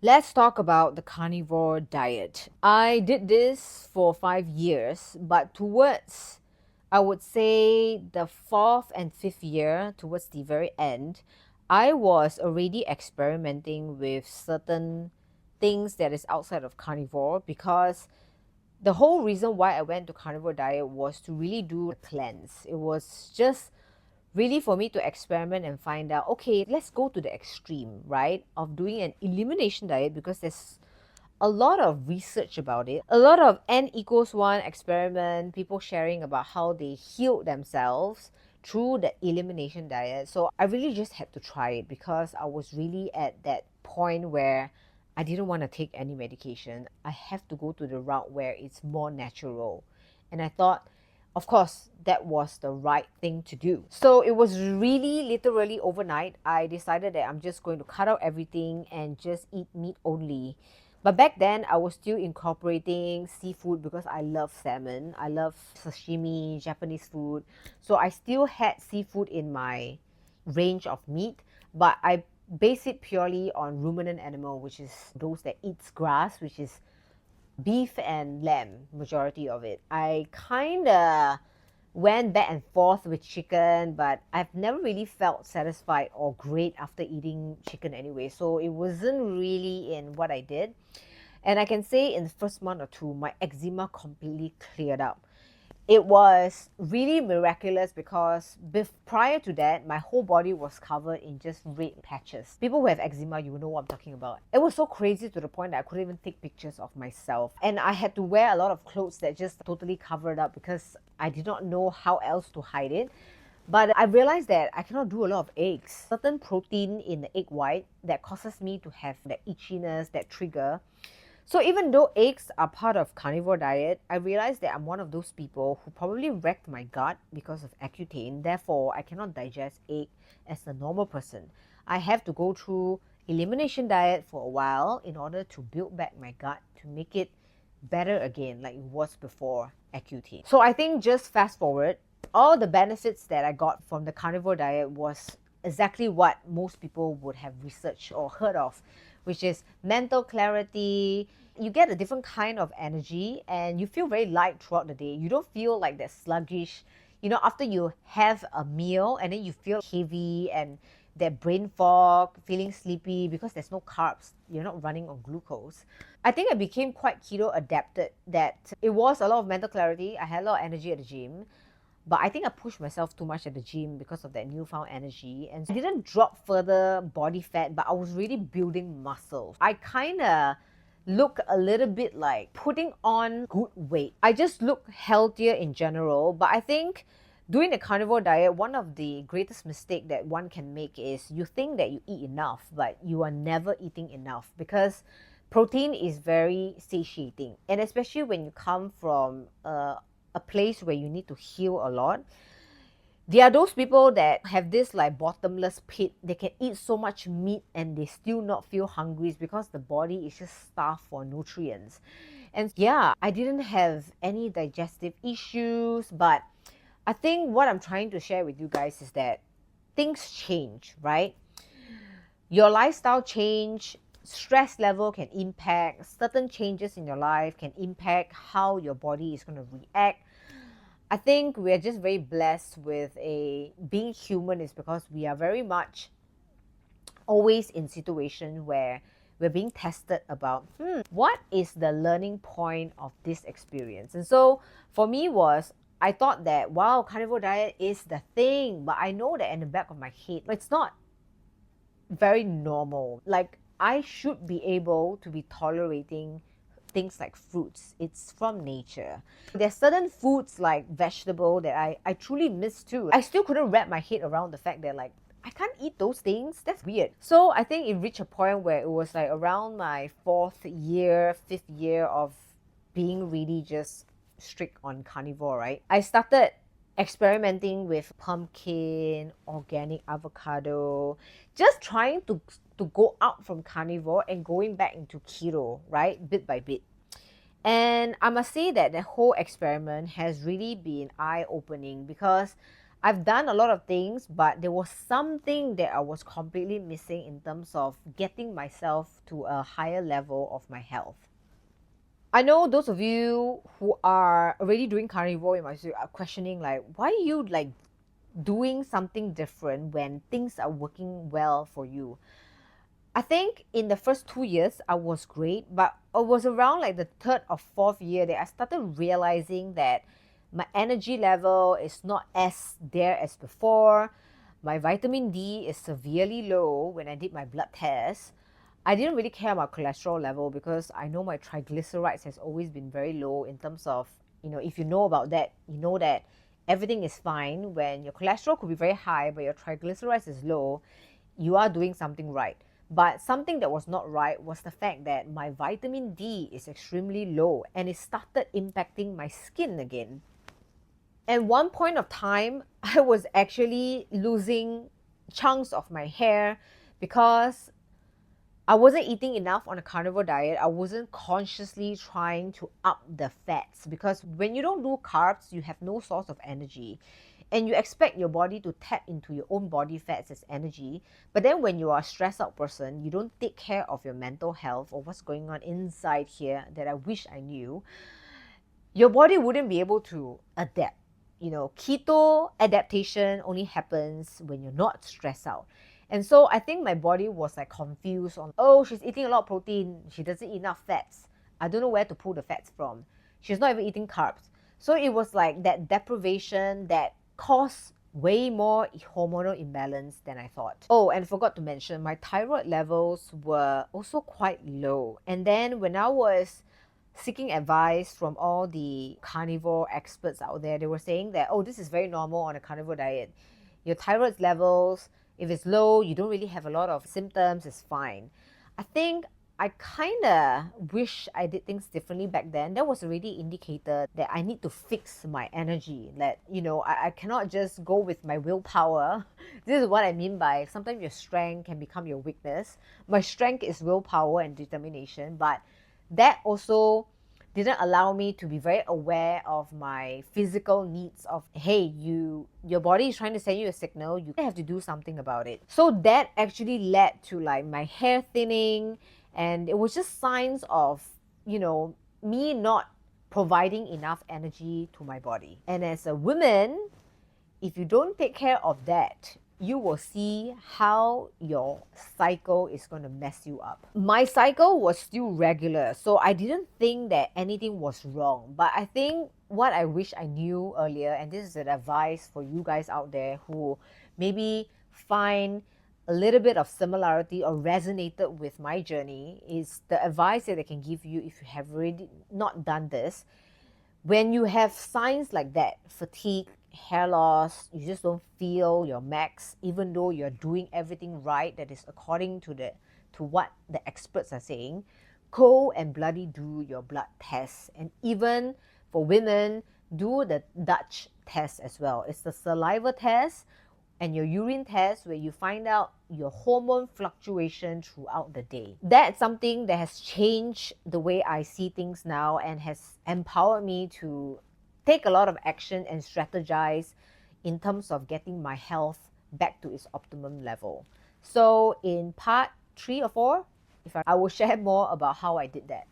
Let's talk about the carnivore diet. I did this for 5 years, but towards, I would say, the fourth and fifth year, towards the very end, I was already experimenting with certain things that is outside of carnivore because the whole reason why I went to carnivore diet was to really do a cleanse. It was just really for me to experiment and find out, okay, let's go to the extreme, right, of doing an elimination diet because there's a lot of research about it, a lot of N=1 experiment, people sharing about how they healed themselves through the elimination diet. So I really just had to try it because I was really at that point where I didn't want to take any medication. I have to go to the route where it's more natural. And I thought, of course, that was the right thing to do. So it was really literally overnight. I decided that I'm just going to cut out everything and just eat meat only. But back then, I was still incorporating seafood because I love salmon. I love sashimi, Japanese food. So I still had seafood in my range of meat, but I base it purely on ruminant animal, which is those that eats grass, which is beef and lamb, majority of it. I kind of went back and forth with chicken, but I've never really felt satisfied or great after eating chicken anyway. So it wasn't really in what I did. And I can say in the first month or two, my eczema completely cleared up. It was really miraculous because prior to that, my whole body was covered in just red patches. People who have eczema, you know what I'm talking about. It was so crazy to the point that I couldn't even take pictures of myself. And I had to wear a lot of clothes that just totally covered up because I did not know how else to hide it. But I realized that I cannot do a lot of eggs. Certain protein in the egg white that causes me to have that itchiness, that trigger. So even though eggs are part of carnivore diet, I realized that I'm one of those people who probably wrecked my gut because of Accutane. Therefore, I cannot digest egg as a normal person. I have to go through elimination diet for a while in order to build back my gut to make it better again like it was before Accutane. So I think just fast forward, all the benefits that I got from the carnivore diet was exactly what most people would have researched or heard of, which is mental clarity. You get a different kind of energy and you feel very light throughout the day. You don't feel like that sluggish, after you have a meal and then you feel heavy and that brain fog, feeling sleepy because there's no carbs. You're not running on glucose. I think I became quite keto adapted, that it was a lot of mental clarity. I had a lot of energy at the gym. But I think I pushed myself too much at the gym because of that newfound energy. And I didn't drop further body fat, but I was really building muscle. I kind of look a little bit like putting on good weight. I just look healthier in general. But I think doing the carnivore diet, one of the greatest mistake that one can make is you think that you eat enough, but you are never eating enough because protein is very satiating. And especially when you come from a place where you need to heal a lot. There are those people that have this like bottomless pit. They can eat so much meat and they still not feel hungry. It's because the body is just starved for nutrients. And yeah, I didn't have any digestive issues, but I think what I'm trying to share with you guys is that things change, right? Your lifestyle change, stress level can impact, certain changes in your life can impact how your body is going to react. I think we are just very blessed with being human is because we are very much always in situation where we're being tested about what is the learning point of this experience. And so for me was, I thought that wow, carnivore diet is the thing, but I know that in the back of my head it's not very normal. Like I should be able to be tolerating things like fruits. It's from nature. There's certain foods like vegetable that I truly miss too. I still couldn't wrap my head around the fact that like I can't eat those things. That's weird. So I think it reached a point where it was like around my fourth year, fifth year of being really just strict on carnivore, right? I started experimenting with pumpkin, organic avocado, just trying to go out from carnivore and going back into keto, right? Bit by bit. And I must say that the whole experiment has really been eye-opening because I've done a lot of things, but there was something that I was completely missing in terms of getting myself to a higher level of my health. I know those of you who are already doing carnivore, you might be questioning like, why are you like doing something different when things are working well for you? I think in the first 2 years I was great, but it was around like the third or fourth year that I started realizing that my energy level is not as there as before. My vitamin D is severely low when I did my blood test. I didn't really care about cholesterol level because I know my triglycerides has always been very low in terms of, if you know about that, you know that everything is fine when your cholesterol could be very high, but your triglycerides is low, you are doing something right. But something that was not right was the fact that my vitamin D is extremely low and it started impacting my skin again. At one point of time, I was actually losing chunks of my hair because I wasn't eating enough on a carnivore diet. I wasn't consciously trying to up the fats because when you don't do carbs, you have no source of energy. And you expect your body to tap into your own body fats as energy. But then when you are a stressed out person, you don't take care of your mental health or what's going on inside here that I wish I knew, your body wouldn't be able to adapt. Keto adaptation only happens when you're not stressed out. And so I think my body was like confused on, oh, she's eating a lot of protein. She doesn't eat enough fats. I don't know where to pull the fats from. She's not even eating carbs. So it was like that deprivation that caused way more hormonal imbalance than I thought. Oh, and forgot to mention, my thyroid levels were also quite low. And then when I was seeking advice from all the carnivore experts out there, they were saying that, oh, this is very normal on a carnivore diet. Your thyroid levels, if it's low, you don't really have a lot of symptoms, it's fine. I think I kind of wish I did things differently back then. That was already indicator that I need to fix my energy. That, I cannot just go with my willpower. This is what I mean by sometimes your strength can become your weakness. My strength is willpower and determination, but that also didn't allow me to be very aware of my physical needs of, hey, your body is trying to send you a signal, you have to do something about it. So that actually led to like my hair thinning, and it was just signs of, me not providing enough energy to my body. And as a woman, if you don't take care of that, you will see how your cycle is going to mess you up. My cycle was still regular, so I didn't think that anything was wrong. But I think what I wish I knew earlier, and this is an advice for you guys out there who maybe find a little bit of similarity or resonated with my journey, is the advice that I can give you if you have already not done this. When you have signs like that, fatigue, hair loss, you just don't feel your max, even though you're doing everything right that is according to what the experts are saying, go and bloody do your blood tests. And even for women, do the Dutch test as well. It's the saliva test and your urine test where you find out your hormone fluctuation throughout the day. That's something that has changed the way I see things now and has empowered me to take a lot of action and strategize in terms of getting my health back to its optimum level. So in part 3 or 4, I will share more about how I did that.